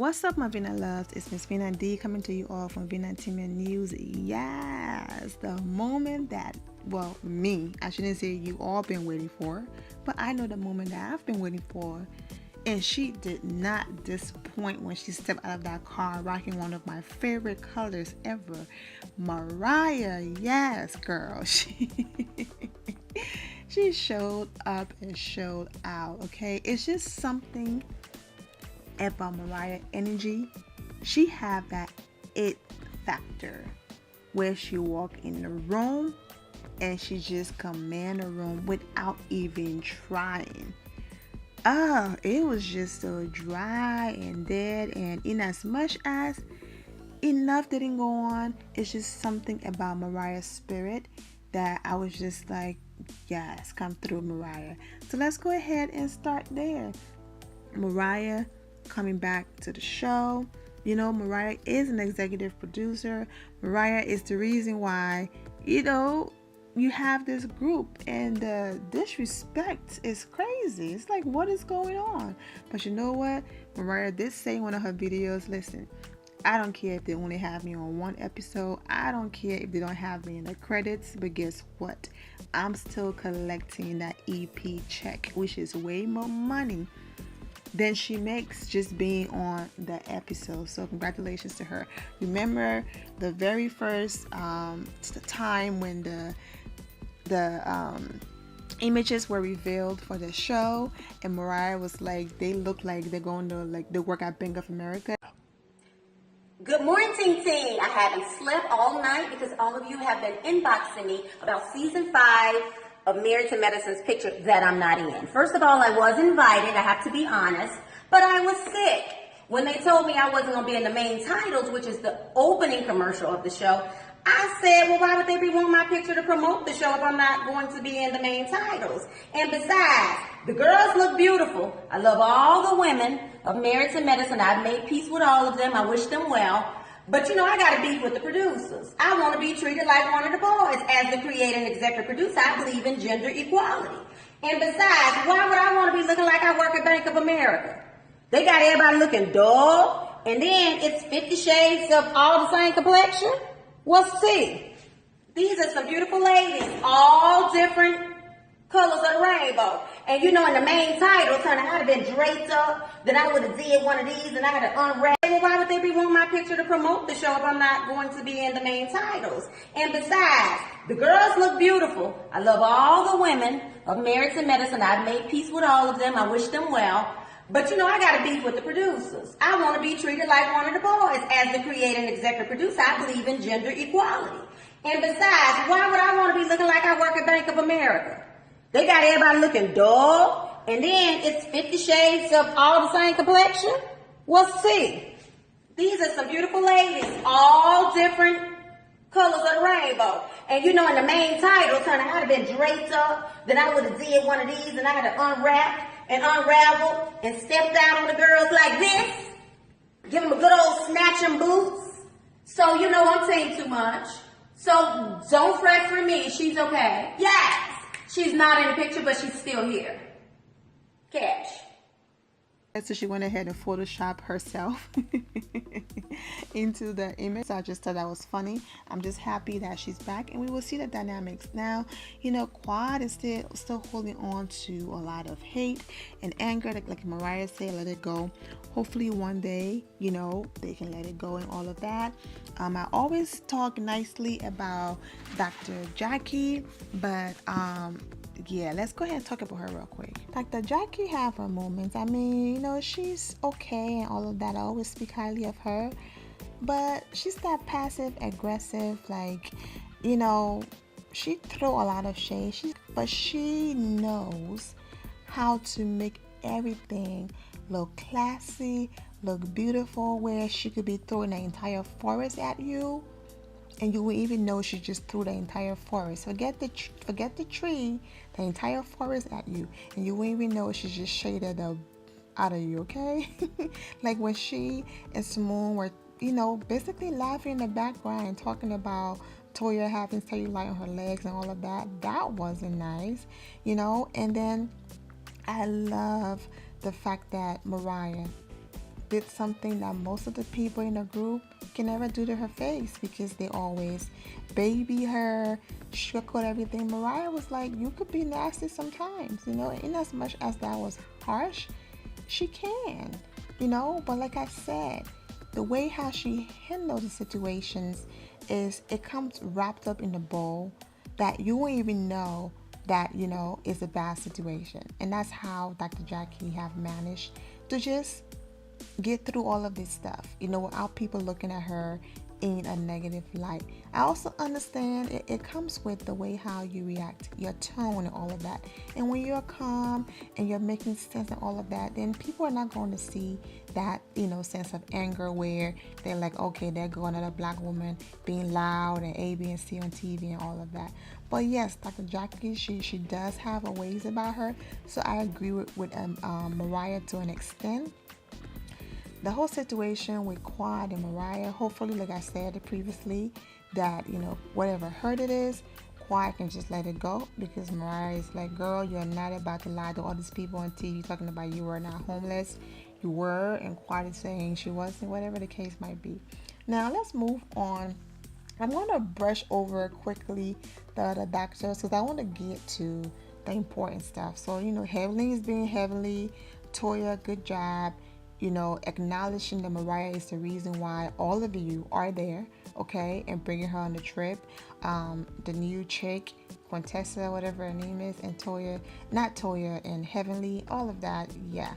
What's up, my Vina loves? It's Miss Vina D coming to you all from Vina Entertainment News. Yes, the moment that, well, me, I shouldn't say you all been waiting for, but I know the moment that I've been waiting for. And she did not disappoint when she stepped out of that car rocking one of my favorite colors ever. Mariah, yes, girl. She showed up and showed out, okay? It's just something about Mariah energy. She have that it factor where she walk in the room and she just command the room without even trying. It was just so dry and dead, and in as much as enough didn't go on, it's just something about Mariah's spirit that I was just like, yes, come through, Mariah. So let's go ahead and start there. Mariah coming back to the show. You know, Mariah is an executive producer. Mariah is the reason why, you have this group, and the disrespect is crazy. It's like, what is going on? But you know what? Mariah did say in one of her videos, listen, I don't care if they only have me on one episode. I don't care if they don't have me in the credits. But guess what? I'm still collecting that EP check, which is way more money than she makes just being on the episode. So congratulations to her. Remember the very first time when the images were revealed for the show, and Mariah was like, they look like they're going to they work at Bank of America. Good morning, team. I haven't slept all night because all of you have been inboxing me about season 5 of Married to Medicine's picture that I'm not in. First of all, I was invited, I have to be honest, but I was sick. When they told me I wasn't going to be in the main titles, which is the opening commercial of the show, I said, well, why would they be wanting my picture to promote the show if I'm not going to be in the main titles? And besides, the girls look beautiful. I love all the women of Married to Medicine. I've made peace with all of them. I wish them well. But I got to beef with the producers. I want to be treated like one of the boys. As the creator and executive producer, I believe in gender equality. And besides, why would I want to be looking like I work at Bank of America? They got everybody looking dull, and then it's 50 shades of all the same complexion. What's tea? These are some beautiful ladies, all different colors of the rainbow. And in the main title, I'd have been draped up, then I would have did one of these, and I had to unwrap. Well, why would they be wanting my picture to promote the show if I'm not going to be in the main titles? And besides, the girls look beautiful. I love all the women of Married to Medicine. I've made peace with all of them. I wish them well. But I got to beef with the producers. I want to be treated like one of the boys. As the creator and executive producer, I believe in gender equality. And besides, why would I want to be looking like I work at Bank of America? They got everybody looking dull, and then it's 50 shades of all the same complexion. What's tea? These are some beautiful ladies, all different colors of the rainbow. And in the main title, I'd have been draped up, then I would have did one of these, and I had to unwrap and unravel and stepped out on the girls like this, give them a good old snatching boots. So I'm saying too much. So don't fret for me. She's okay. Yes, she's not in the picture, but she's still here. Cash. So she went ahead and photoshopped herself into the image. So I just thought that was funny. I'm just happy that she's back, and we will see the dynamics. Now, Quad is still holding on to a lot of hate and anger. Like Mariah said, let it go. Hopefully one day, they can let it go and all of that. I always talk nicely about Dr. Jackie, but yeah, let's go ahead and talk about her real quick. Dr. Jackie have her moments. I mean, she's okay and all of that. I always speak highly of her, but she's that passive aggressive, she throw a lot of shade. But she knows how to make everything look classy, look beautiful, where she could be throwing the entire forest at you, and you will even know she just threw the entire forest. Forget the tree, the entire forest at you, and you won't even know she just shaded out of you, okay? Like when she and Simone were, basically laughing in the background, talking about Toya having cellulite on her legs and all of that. That wasn't nice, And then I love the fact that Mariah did something that most of the people in the group can never do to her face, because they always baby her, sugarcoat everything. Mariah was like, you could be nasty sometimes, in as much as that was harsh, she can, but like I said, the way how she handles the situations is it comes wrapped up in the bowl that you won't even know that is a bad situation. And that's how Dr. Jackie have managed to just get through all of this stuff, without people looking at her in a negative light. I also understand it comes with the way how you react, your tone and all of that. And when you're calm and you're making sense and all of that, then people are not going to see that, sense of anger where they're like, okay, they're going at a black woman being loud and A, B, and C on TV and all of that. But yes, Dr. Jackie, she does have a ways about her. So I agree with Mariah to an extent. The whole situation with Quad and Mariah, hopefully, like I said previously, that, whatever hurt it is, Quad can just let it go, because Mariah is like, girl, you're not about to lie to all these people on TV talking about you were not homeless. You were, and Quad is saying she wasn't, whatever the case might be. Now, let's move on. I'm going to brush over quickly the other doctors because I want to get to the important stuff. So, Heavenly is being Heavenly. Toya, good job. Acknowledging that Mariah is the reason why all of you are there, okay, and bringing her on the trip. The new chick, Quintessa, whatever her name is, and not Toya, and Heavenly, all of that, yeah.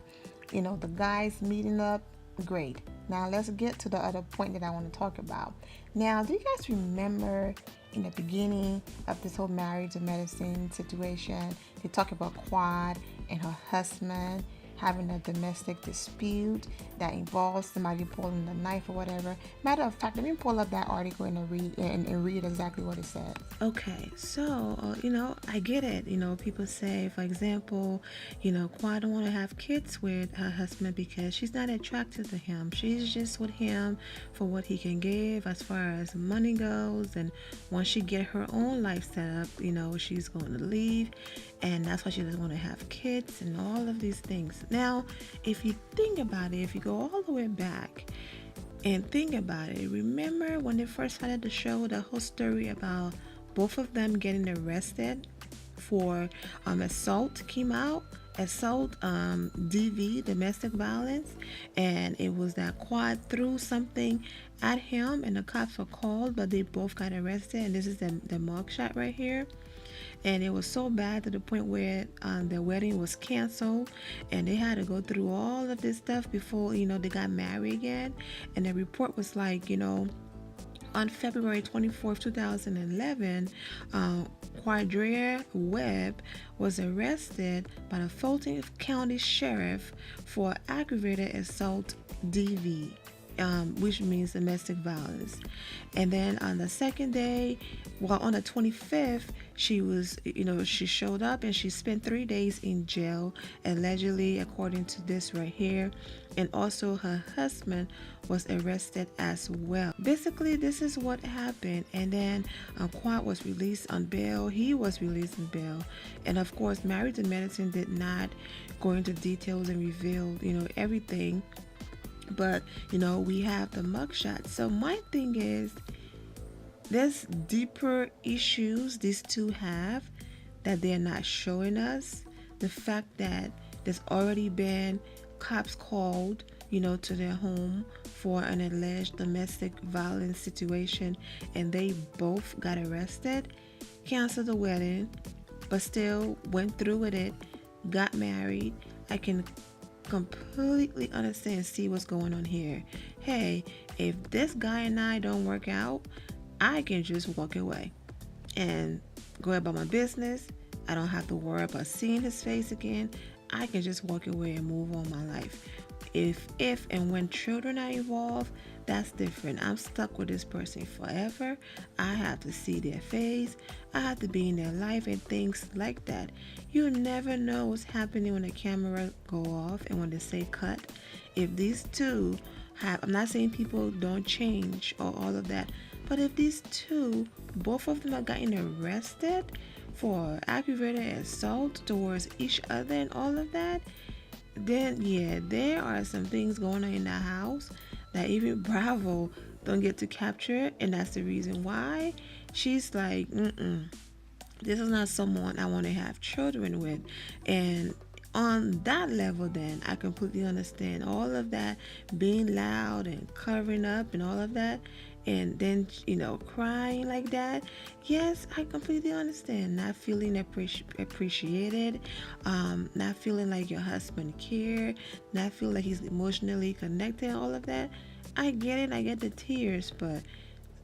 The guys meeting up, great. Now let's get to the other point that I want to talk about. Now, do you guys remember in the beginning of this whole Married to Medicine situation, they talk about Quad and her husband having a domestic dispute that involves somebody pulling the knife or whatever. Matter of fact, let me pull up that article and read exactly what it says. Okay, so I get it. People say, for example, Quad don't want to have kids with her husband because she's not attracted to him. She's just with him for what he can give as far as money goes, and once she get her own life set up, she's going to leave, and that's why she doesn't want to have kids and all of these things. Now, if you think about it, if you go all the way back and think about it, remember when they first started the show, the whole story about both of them getting arrested for assault came out. Assault, DV, domestic violence, and it was that Quad threw something at him and the cops were called, but they both got arrested, and this is the mugshot right here. And it was so bad to the point where their wedding was canceled, and they had to go through all of this stuff before they got married again. And the report was like, on February 24th, 2011, Quadria Webb was arrested by the Fulton County Sheriff for aggravated assault DV, which means domestic violence. And then on the second day, on the 25th, she showed up and she spent 3 days in jail, allegedly, according to this right here. And also her husband was arrested as well. Basically, this is what happened. And then Quad was released on bail. He was released on bail. And of course, Married to Medicine did not go into details and reveal, everything. But, we have the mugshot. So my thing is, there's deeper issues these two have that they're not showing us. The fact that there's already been cops called, to their home for an alleged domestic violence situation, and they both got arrested, canceled the wedding, but still went through with it, got married. I can completely understand and see what's going on here. Hey, if this guy and I don't work out, I can just walk away and go about my business. I don't have to worry about seeing his face again. I can just walk away and move on my life. If and when children are involved, that's different. I'm stuck with this person forever. I have to see their face. I have to be in their life and things like that. You never know what's happening when the camera go off and when they say cut. If these two have, I'm not saying people don't change or all of that, but if these two, both of them are getting arrested for aggravated assault towards each other and all of that, then yeah, there are some things going on in the house that even Bravo don't get to capture, and that's the reason why she's like, this is not someone I want to have children with. And on that level, then I completely understand all of that being loud and covering up and all of that, and then crying like that. Yes, I completely understand not feeling appreciated, not feeling like your husband care, not feeling like he's emotionally connected, all of that. I get it. I get the tears, but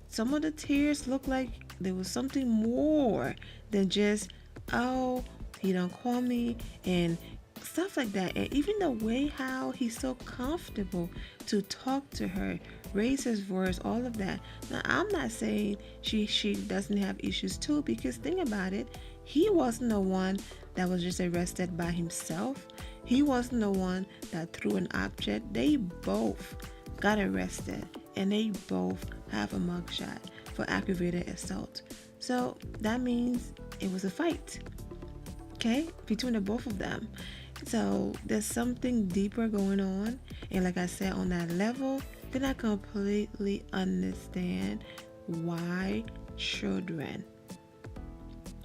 some of the tears look like there was something more than just, oh, he don't call me and stuff like that. And even the way how he's so comfortable to talk to her, raise his voice, all of that. Now, I'm not saying she doesn't have issues too, because think about it, he wasn't the one that was just arrested by himself. He wasn't the one that threw an object. They both got arrested, and they both have a mugshot for aggravated assault. So that means it was a fight, okay, between the both of them. So there's something deeper going on, and like I said, on that level, then I completely understand why children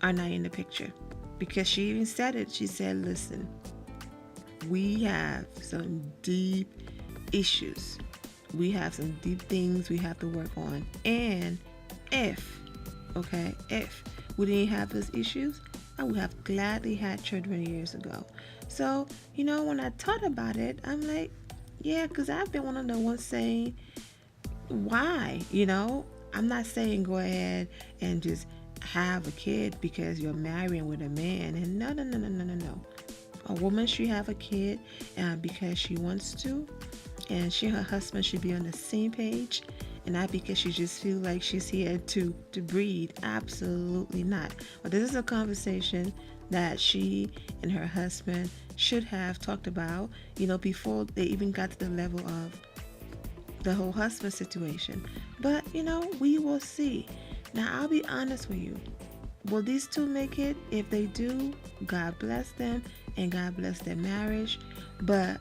are not in the picture. Because she even said it. She said, listen, we have some deep issues. We have some deep things we have to work on. And if we didn't have those issues, I would have gladly had children years ago. So, when I thought about it, I'm like, yeah, because I've been one of the ones saying, why? I'm not saying go ahead and just have a kid because you're marrying with a man. And no. A woman should have a kid because she wants to, and her husband should be on the same page, and not because she just feels like she's here to breed. Absolutely not. But this is a conversation that she and her husband should have talked about, before they even got to the level of the whole husband situation. But we will see. Now, I'll be honest with you. Will these two make it? If they do, God bless them and God bless their marriage. But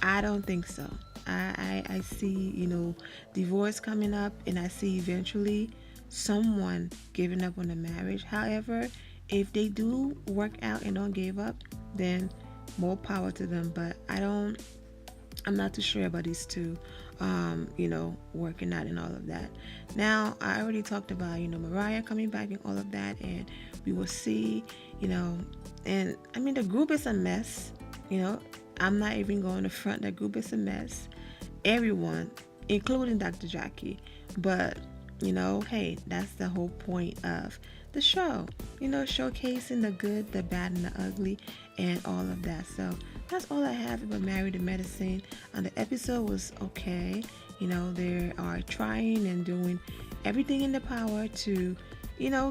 I don't think so. I see, divorce coming up, and I see eventually someone giving up on the marriage. However, if they do work out and don't give up, then more power to them. But I'm not too sure about these two, working out and all of that. Now, I already talked about, Mariah coming back and all of that, and we will see, and I mean, the group is a mess, I'm not even going to front. The group is a mess. Everyone, including Dr. Jackie. But, hey, that's the whole point of the show. Showcasing the good, the bad, and the ugly, and all of that. So that's all I have about Married to Medicine. The episode was okay. They are trying and doing everything in their power to,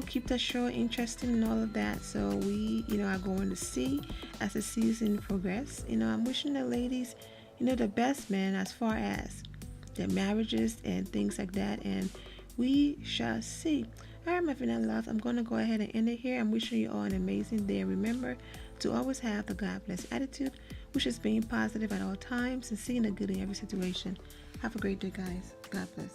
keep the show interesting and all of that. So we, are going to see as the season progresses. I'm wishing the ladies, the best, man, as far as their marriages and things like that. And we shall see. All right, my friend and love, I'm going to go ahead and end it here. I'm wishing you all an amazing day. Remember to always have the God bless attitude, which is being positive at all times and seeing the good in every situation. Have a great day, guys. God bless.